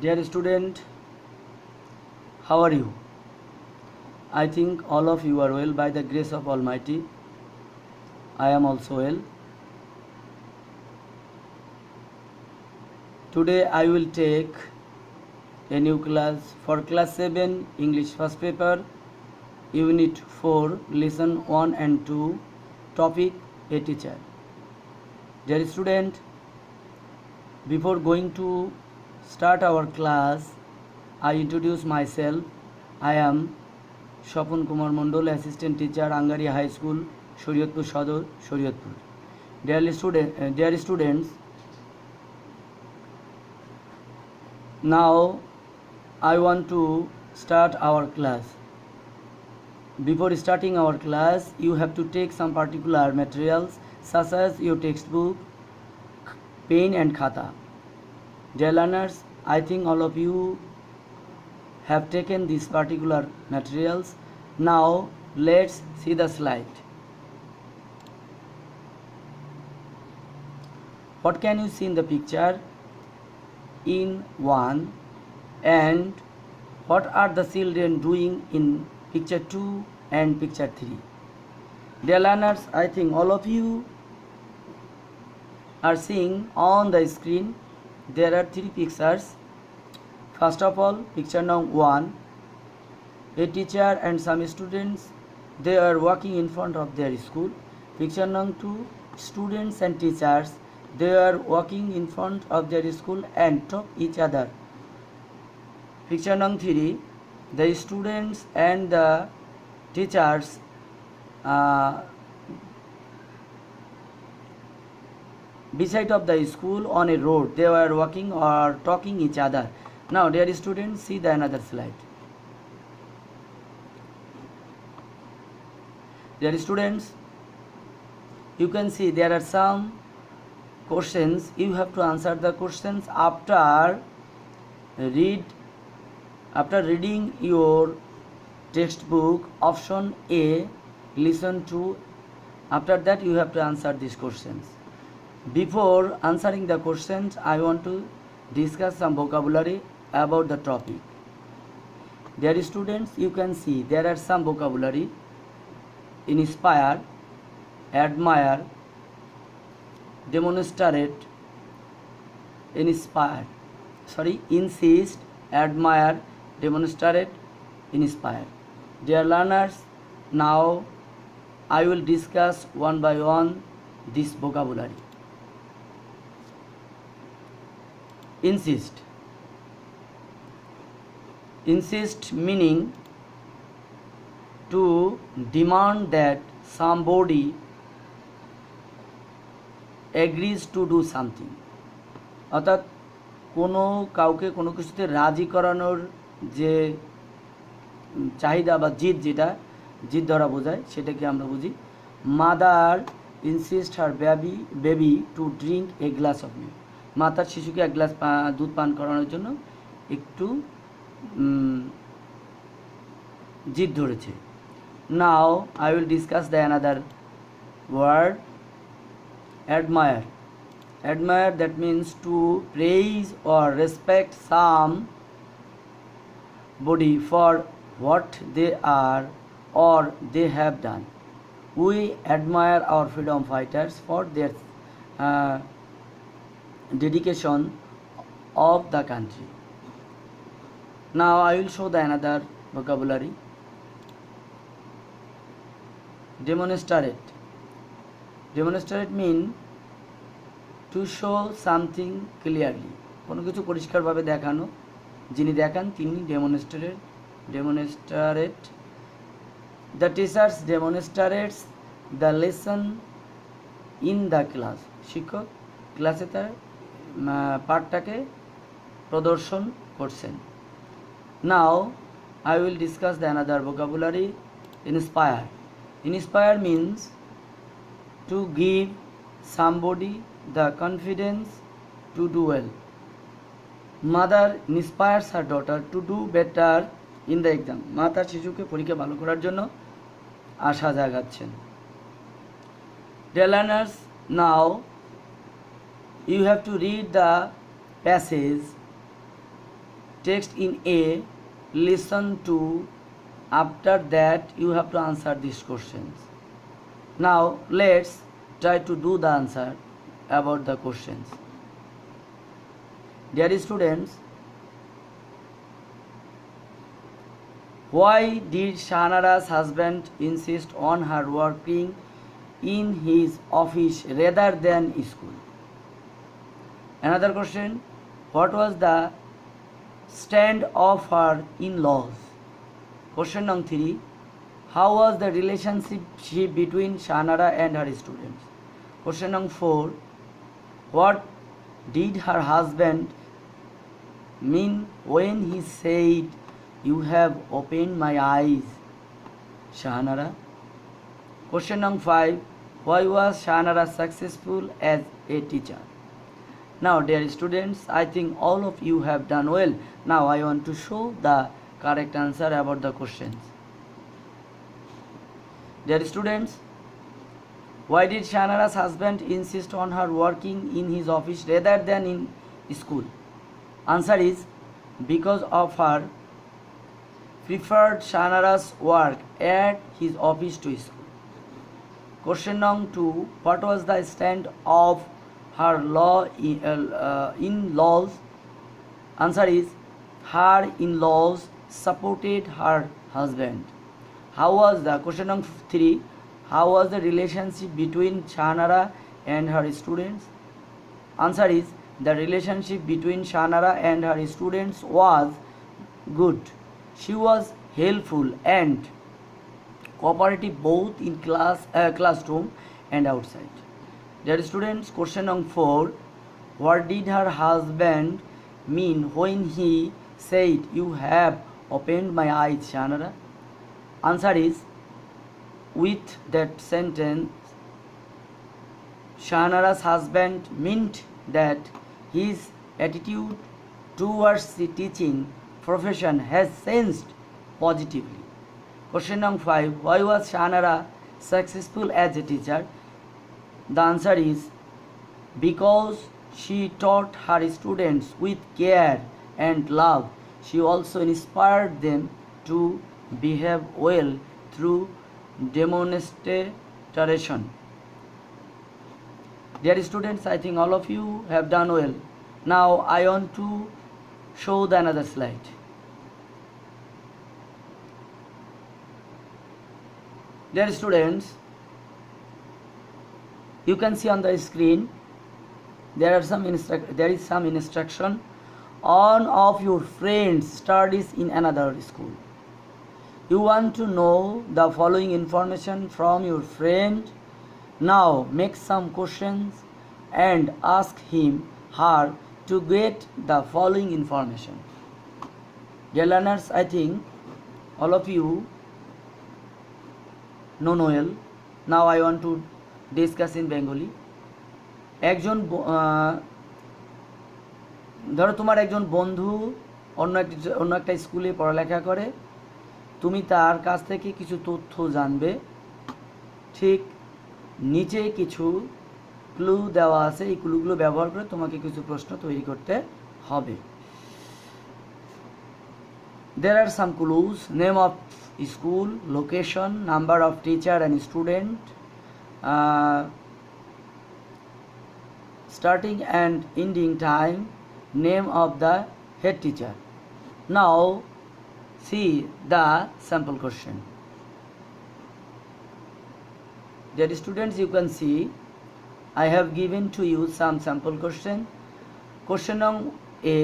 Dear student, how are you? I think all of you are well by the grace of Almighty. I am also well. Today I will take a new class for class 7 English first paper, Unit 4, Lesson 1 and 2, topic A teacher. Dear student, before going to start our class, I introduce myself. I am Shapun Kumar Mondol, Assistant Teacher, Angari High School, Shariatpur Sadar, Shariatpur. Dear students, now I want to start our class. Before starting our class, you have to take some particular materials such as your textbook, pen and khata. Dear learners, I think all of you have taken these particular materials. Now let's see the slide. What can you see in the picture? In 1, and what are the children doing in picture 2 and picture 3? Dear learners, I think all of you are seeing on the screen there are 3 pictures. First of all, picture number 1, a teacher and some students, they are walking in front of their school. Picture number 2, students and teachers, they are walking in front of their school and talk each other. Picture number 3, the students and the teachers beside of the school on a road, they were walking or talking each other. Now dear students, see the another slide. Dear students, you can see there are some questions. You have to answer the questions after reading your textbook. Option A, listen to. After that you have to answer these questions. Before answering the questions, I want to discuss some vocabulary about the topic. Dear students, you can see there are some vocabulary: inspire, admire, demonstrate, insist, admire, demonstrate, inspire. Dear learners, now I will discuss one by one this vocabulary. Insist. Insist meaning to demand that somebody agrees to do something. অর্থাৎ কোনো কাউকে কোনো কিছুতে রাজি করানোর যে চাহিদা বা জিদ, যেটা জিদ ধরা বোঝায়, সেটাকে আমরা বুঝি। Mother insist her baby to drink a glass of milk. মা তার শিশুকে এক গ্লাস দুধ পান করানোর জন্য একটু জিদ ধরেছে। Now I will discuss the another word, admire. Admire, that means to praise or respect somebody for what they are or they have done. We admire our freedom fighters for their dedication of the country. Now I will show the another vocabulary. Demonstrate. Demonstrate mean to show something clearly. কোনো কিছু পরিষ্কারভাবে দেখানো। যিনি দেখান তিনি demonstrate. The teachers demonstrates the lesson in the class. শিক্ষক ক্লাসে তার পাঠটাকে প্রদর্শন করছেন। Now I will discuss the another vocabulary, inspire. Inspire means to give somebody the confidence to do well. Mother inspires her daughter to do better in the exam. মা তার শিশুকে পরীক্ষা ভালো করার জন্য আশা জাগাচ্ছেন। Dear learners, now you have to read the passage text in A, listen to. After that you have to answer these questions. Now let's try to do the answer about the questions. Dear students, why did Shanara's husband insist on her working in his office rather than school? Another question, what was the stand of her in-laws? Question number 3, how was the relationship between Shanara and her students? Question number 4, what did her husband mean when he said, "You have opened my eyes, Shanara"? Question number 5, why was Shanara successful as a teacher? Now dear students, I think all of you have done well. Now I want to show the correct answer about the questions. Dear students, why did Shanara's husband insist on her working in his office rather than in school? Answer is because of her preferred Shanara's work at his office to school. Question number 2, what was the stand of her in-laws? Answer is her in-laws supported her husband. How was the question number 3, how was the relationship between Shanara and her students? Answer is the relationship between Shanara and her students was good. She was helpful and cooperative both in classroom and outside. Dear students, question number 4, what did her husband mean when he said, "You have opened my eyes, Shanara"? Answer is, with that sentence, Shanara's husband meant that his attitude towards the teaching profession has changed positively. Question number 5, why was Shanara successful as a teacher? The answer is because she taught her students with care and love. She also inspired them to behave well through demonstration. Dear students, I think all of you have done well. Now I want to show the another slide. Dear students, you can see on the screen there is some instruction. One of your friends studies in another school. You want to know the following information from your friend. Now make some questions and ask him, her to get the following information. Dear learners, I think all of you know well. Now I want to discuss in Bengali. একজন ধরো তোমার একজন বন্ধু অন্য একটা স্কুলে পড়ালেখা করে, তুমি তার কাছ থেকে কিছু তথ্য জানবে। ঠিক নিচে কিছু ক্লু দেওয়া আছে, এই ক্লুগুলো ব্যবহার করে তোমাকে কিছু প্রশ্ন তৈরি করতে হবে। There are some clues: name of school, location, number of teacher and student, starting and ending time, name of the head teacher. Now see the sample question. Dear students, you can see I have given to you some sample question. Question number A,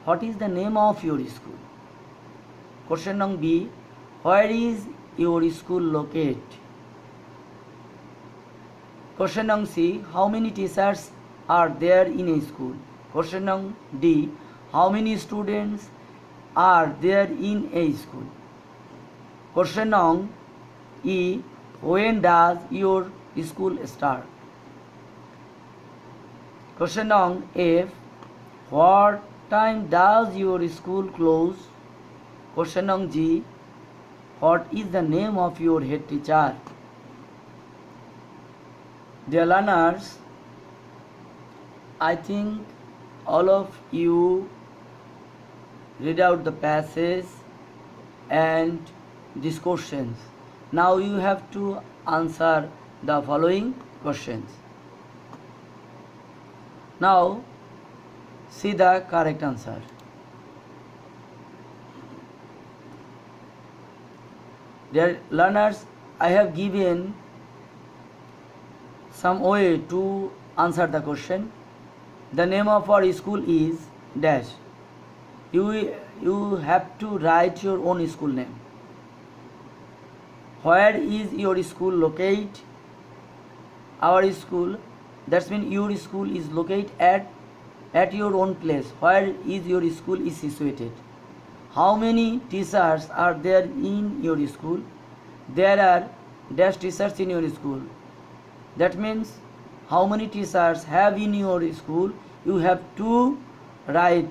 what is the name of your school? Question number B, where is your school located? Question number C, how many teachers are there in a school? Question number D, how many students are there in a school? Question number E, when does your school start? Question number F, what time does your school close? Question number G, what is the name of your head teacher? Dear learners, I think all of you read out the passage and these questions. Now you have to answer the following questions. Now see the correct answer. Dear learners, I have given some way to answer the question. The name of our school is dash. You have to write your own school name. Where is your school located? Our school, that means your school is located at your own place. Where is your school is situated? How many teachers are there in your school? There are dash teachers in your school. That means how many teachers have in your school? You have to write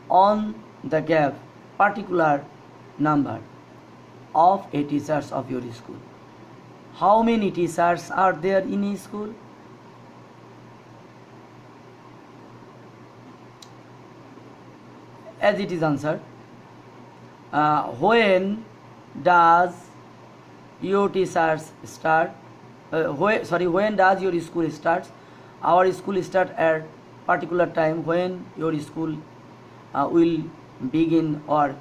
on the gap particular number of a teachers of your school. How many teachers are there in a school? As it is answered, when does your teachers start? When does your school starts? Our school start at particular time when your school will begin or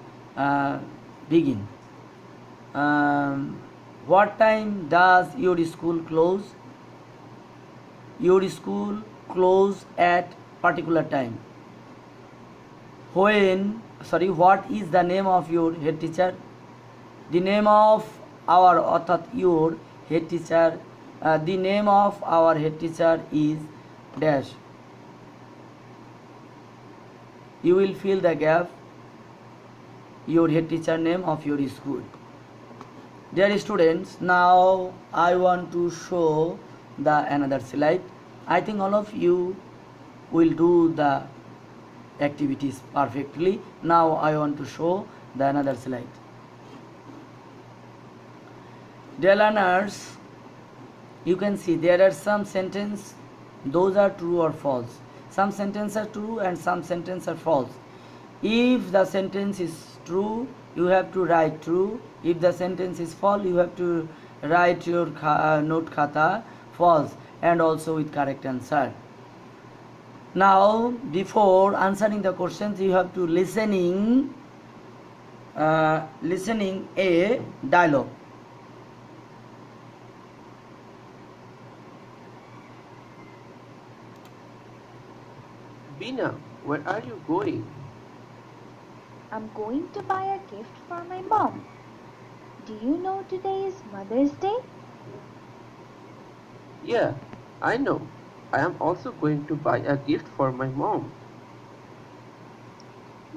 begin. What time does your school close? Your school close at particular time. What is the name of your head teacher? The name of our your head teacher, the name of our head teacher is dash. You will fill the gap, your head teacher name of your school. Dear students, now I want to show the another slide. I think all of you will do the activities perfectly. Now I want to show the another slide. Dear learners, you can see there are some sentences, those are true or false. Some sentences are true and some sentences are false. If the sentence is true, you have to write true. If the sentence is false, you have to write your note khata false and also with correct answer. Now, before answering the questions, you have to listening a dialogue. Bina, where are you going? I'm going to buy a gift for my mom. Do you know today is Mother's Day? Yeah, I know. I am also going to buy a gift for my mom.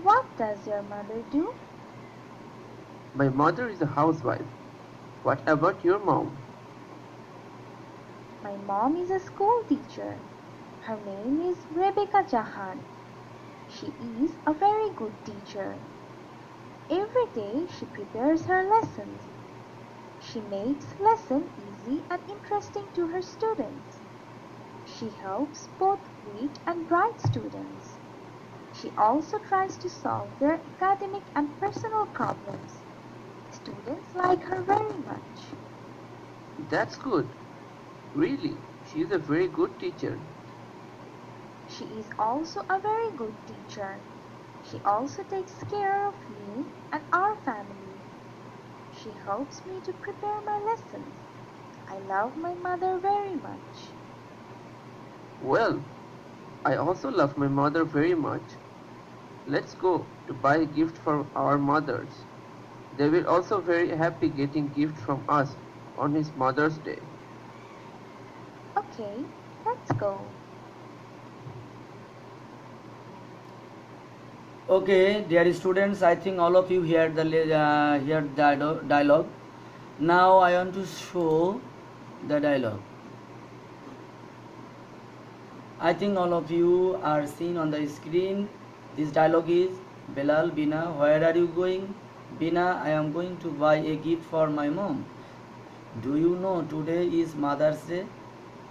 What does your mother do? My mother is a housewife. What about your mom? My mom is a school teacher. Her name is Rebecca Jahan. She is a very good teacher. Every day she prepares her lessons. She makes lesson easy and interesting to her students. She helps both weak and bright students. She also tries to solve their academic and personal problems. Students like her very much. That's good. Really, she is a very good teacher. She is also a very good teacher. She also takes care of me and our family. She helps me to prepare my lessons. I love my mother very much. Well, I also love my mother very much. Let's go to buy a gift for our mothers. They will also very happy getting gift from us on his Mother's Day. Okay, let's go. Okay, dear students, I think all of you heard the dialogue. Now I want to show the dialogue. I think all of you are seeing on the screen. This dialogue is Belal, Bina, where are you going? Bina, I am going to buy a gift for my mom. Do you know today is Mother's Day?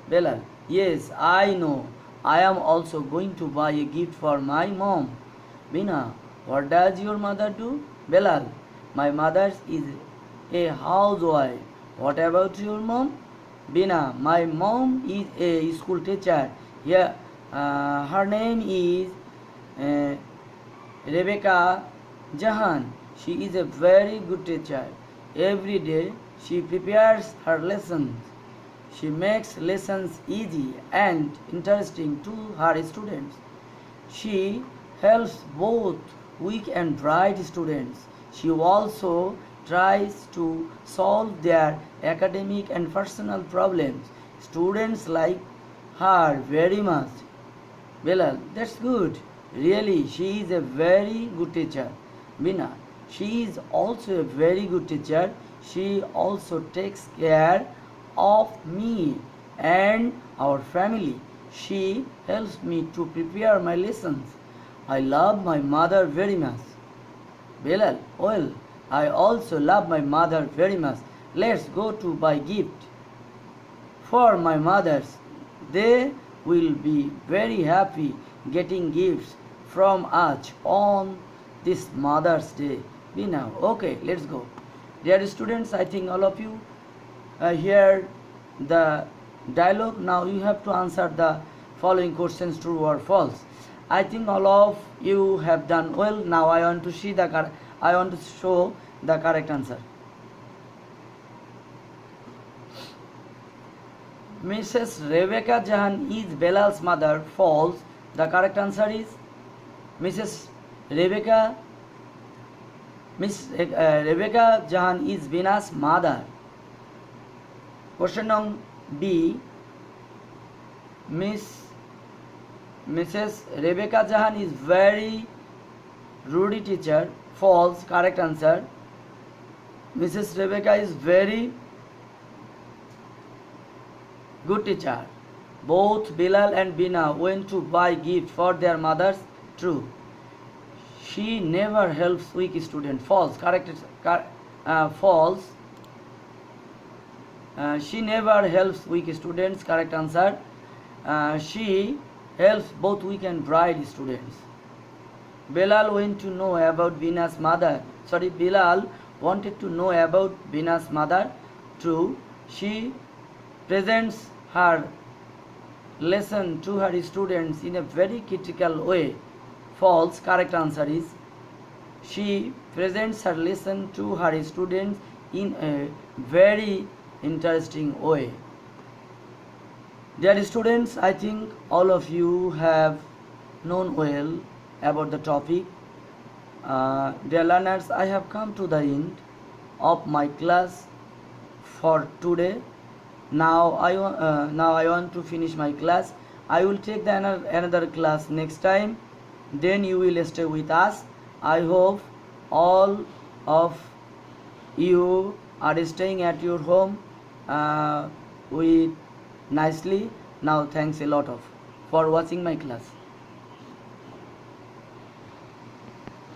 Belal, yes, I know. I am also going to buy a gift for my mom. Bina, What does your mother do? Bilal, my mother is a housewife. What about your mom? Bina, my mom is a school teacher. Yeah, her name is uh, Rebecca Jahan. She is a very good teacher. Every day she prepares her lessons. She makes lessons easy and interesting to her students. She helps both weak and bright students. She also tries to solve their academic and personal problems. Students like her very much. Bilal, that's good. Really, she is a very good teacher. Bina, she is also a very good teacher. She also takes care of me and our family. She helps me to prepare my lessons. I love my mother very much. Bilal, well, I also love my mother very much. Let's go to buy gift for my mothers. They will be very happy getting gifts from us on this Mother's Day. Bina, okay, let's go. Dear students, I think all of you hear the dialogue. Now you have to answer the following questions, true or false. I think all of you have done well. Now I want to show the correct answer. Mrs. Rebecca Jahan is Belal's mother. False. The correct answer is Mrs. Rebecca. Rebecca Jahan is Bina's mother. Question number B. Mrs. Rebecca Jahan is very rude teacher. False. Correct answer. Mrs. Rebecca is very good teacher. Both Bilal and Bina went to buy gift for their mothers. True. She never helps weak students. False. Correct. False. She never helps weak students. Correct answer. She helps both weak and bright students. Bilal went to know about Bina's mother. Bilal wanted to know about Bina's mother. True. She presents her lesson to her students in a very critical way. False. Correct answer is she presents her lesson to her students in a very interesting way. Dear students, I think all of you have known well about the topic. Dear learners, I have come to the end of my class for today. Now I want to finish my class. I will take another class next time. Then you will stay with us. I hope all of you are staying at your home with nicely. Now thanks a lot for watching my class.